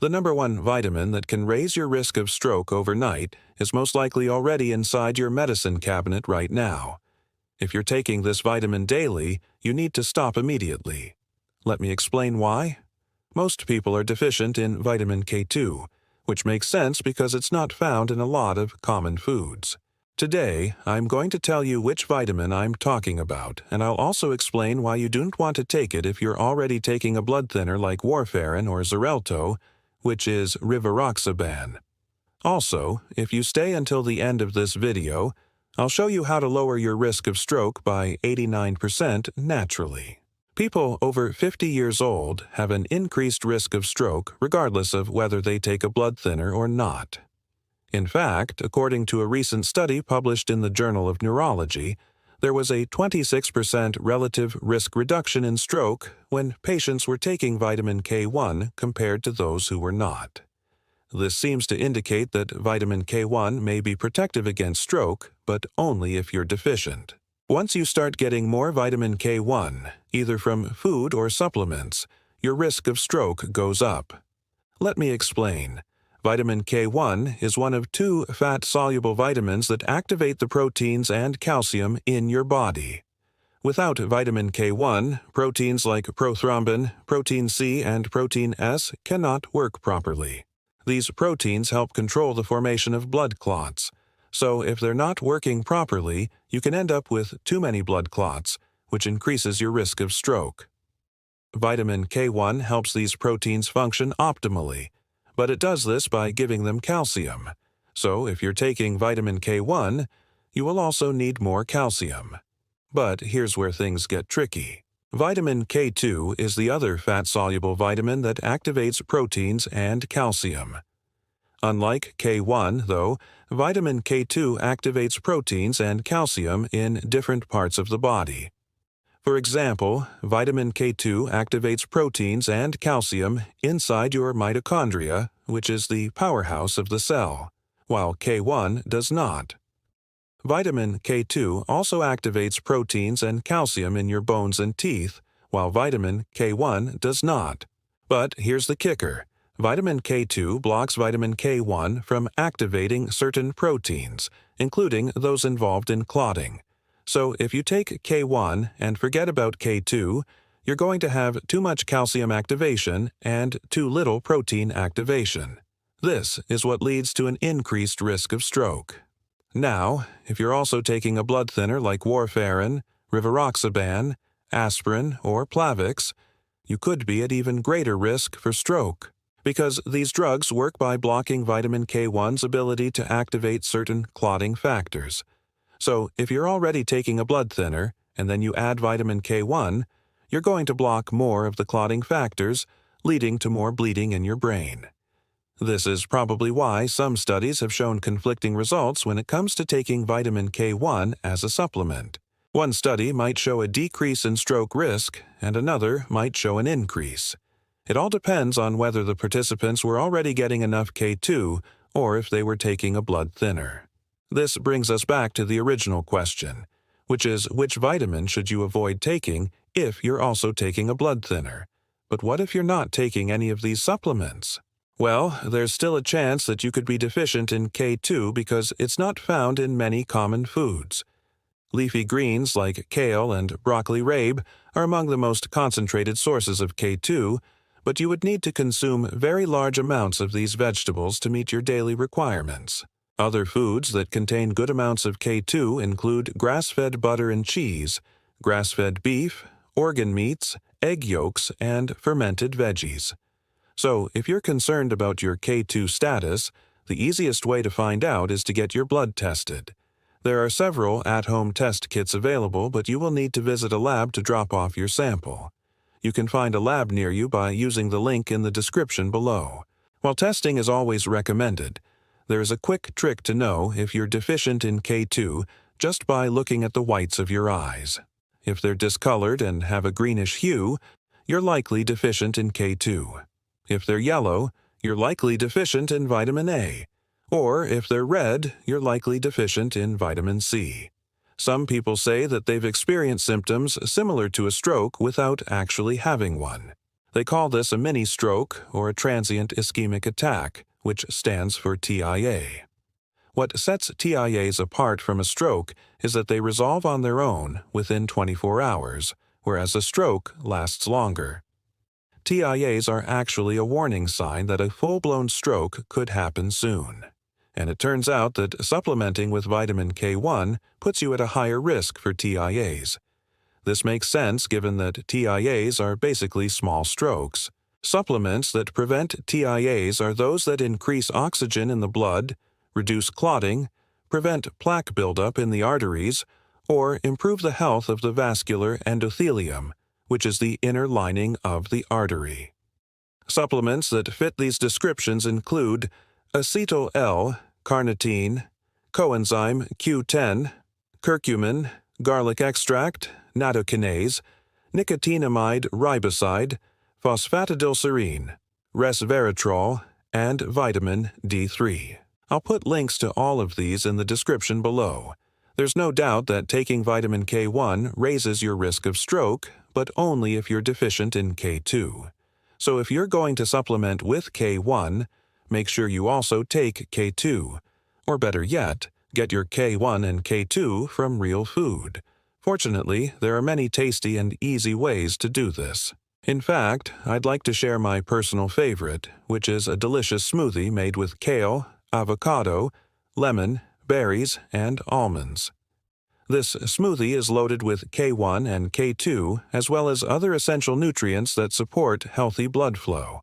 The number one vitamin that can raise your risk of stroke overnight is most likely already inside your medicine cabinet right now. If you're taking this vitamin daily, you need to stop immediately. Let me explain why. Most people are deficient in vitamin K2, which makes sense because it's not found in a lot of common foods. Today, I'm going to tell you which vitamin I'm talking about, and I'll also explain why you don't want to take it if you're already taking a blood thinner like warfarin or Xarelto, which is rivaroxaban. Also, if you stay until the end of this video, I'll show you how to lower your risk of stroke by 89% naturally. People over 50 years old have an increased risk of stroke regardless of whether they take a blood thinner or not. In fact, according to a recent study published in the Journal of Neurology, there was a 26% relative risk reduction in stroke when patients were taking vitamin K1 compared to those who were not. This seems to indicate that vitamin K1 may be protective against stroke, but only if you're deficient. Once you start getting more vitamin K1, either from food or supplements, your risk of stroke goes up. Let me explain. Vitamin K1 is one of two fat-soluble vitamins that activate the proteins and calcium in your body. Without vitamin K1, proteins like prothrombin, protein C, and protein S cannot work properly. These proteins help control the formation of blood clots. So if they're not working properly, you can end up with too many blood clots, which increases your risk of stroke. Vitamin K1 helps these proteins function optimally, but it does this by giving them calcium. So if you're taking vitamin K1, you will also need more calcium. But here's where things get tricky. Vitamin K2 is the other fat-soluble vitamin that activates proteins and calcium. Unlike K1, though, vitamin K2 activates proteins and calcium in different parts of the body. For example, vitamin K2 activates proteins and calcium inside your mitochondria, which is the powerhouse of the cell, while K1 does not. Vitamin K2 also activates proteins and calcium in your bones and teeth, while vitamin K1 does not. But here's the kicker. Vitamin K2 blocks vitamin K1 from activating certain proteins, including those involved in clotting. So if you take K1 and forget about K2, you're going to have too much calcium activation and too little protein activation. This is what leads to an increased risk of stroke. Now, if you're also taking a blood thinner like warfarin, rivaroxaban, aspirin, or Plavix, you could be at even greater risk for stroke, because these drugs work by blocking vitamin K1's ability to activate certain clotting factors. So if you're already taking a blood thinner, and then you add vitamin K1, you're going to block more of the clotting factors, leading to more bleeding in your brain. This is probably why some studies have shown conflicting results when it comes to taking vitamin K1 as a supplement. One study might show a decrease in stroke risk, and another might show an increase. It all depends on whether the participants were already getting enough K2 or if they were taking a blood thinner. This brings us back to the original question, which is which vitamin should you avoid taking if you're also taking a blood thinner? But what if you're not taking any of these supplements? Well, there's still a chance that you could be deficient in K2 because it's not found in many common foods. Leafy greens like kale and broccoli rabe are among the most concentrated sources of K2, but you would need to consume very large amounts of these vegetables to meet your daily requirements. Other foods that contain good amounts of K2 include grass-fed butter and cheese, grass-fed beef, organ meats, egg yolks, and fermented veggies. So, if you're concerned about your K2 status, the easiest way to find out is to get your blood tested. There are several at-home test kits available, but you will need to visit a lab to drop off your sample. You can find a lab near you by using the link in the description below. While testing is always recommended, there is a quick trick to know if you're deficient in K2 just by looking at the whites of your eyes. If they're discolored and have a greenish hue, you're likely deficient in K2. If they're yellow, you're likely deficient in vitamin A. Or if they're red, you're likely deficient in vitamin C. Some people say that they've experienced symptoms similar to a stroke without actually having one. They call this a mini-stroke or a transient ischemic attack, which stands for TIA. What sets TIAs apart from a stroke is that they resolve on their own within 24 hours, whereas a stroke lasts longer. TIAs are actually a warning sign that a full-blown stroke could happen soon. And it turns out that supplementing with vitamin K1 puts you at a higher risk for TIAs. This makes sense given that TIAs are basically small strokes. Supplements that prevent TIAs are those that increase oxygen in the blood, reduce clotting, prevent plaque buildup in the arteries, or improve the health of the vascular endothelium, which is the inner lining of the artery. Supplements that fit these descriptions include acetyl-L, carnitine, coenzyme Q10, curcumin, garlic extract, nattokinase, nicotinamide riboside, phosphatidylserine, resveratrol, and vitamin D3. I'll put links to all of these in the description below. There's no doubt that taking vitamin K1 raises your risk of stroke, but only if you're deficient in K2. So if you're going to supplement with K1, make sure you also take K2. Or better yet, get your K1 and K2 from real food. Fortunately, there are many tasty and easy ways to do this. In fact, I'd like to share my personal favorite, which is a delicious smoothie made with kale, avocado, lemon, berries, and almonds. This smoothie is loaded with K1 and K2 as well as other essential nutrients that support healthy blood flow.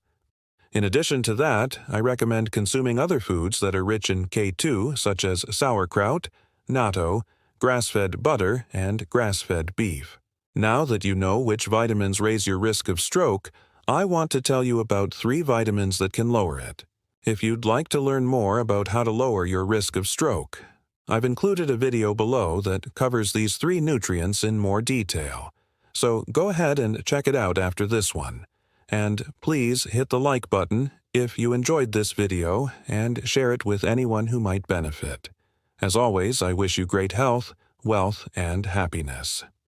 In addition to that, I recommend consuming other foods that are rich in K2 such as sauerkraut, natto, grass-fed butter, and grass-fed beef. Now that you know which vitamins raise your risk of stroke, I want to tell you about 3 vitamins that can lower it. If you'd like to learn more about how to lower your risk of stroke, I've included a video below that covers these 3 nutrients in more detail. So go ahead and check it out after this one. And please hit the like button if you enjoyed this video and share it with anyone who might benefit. As always, I wish you great health, wealth, and happiness.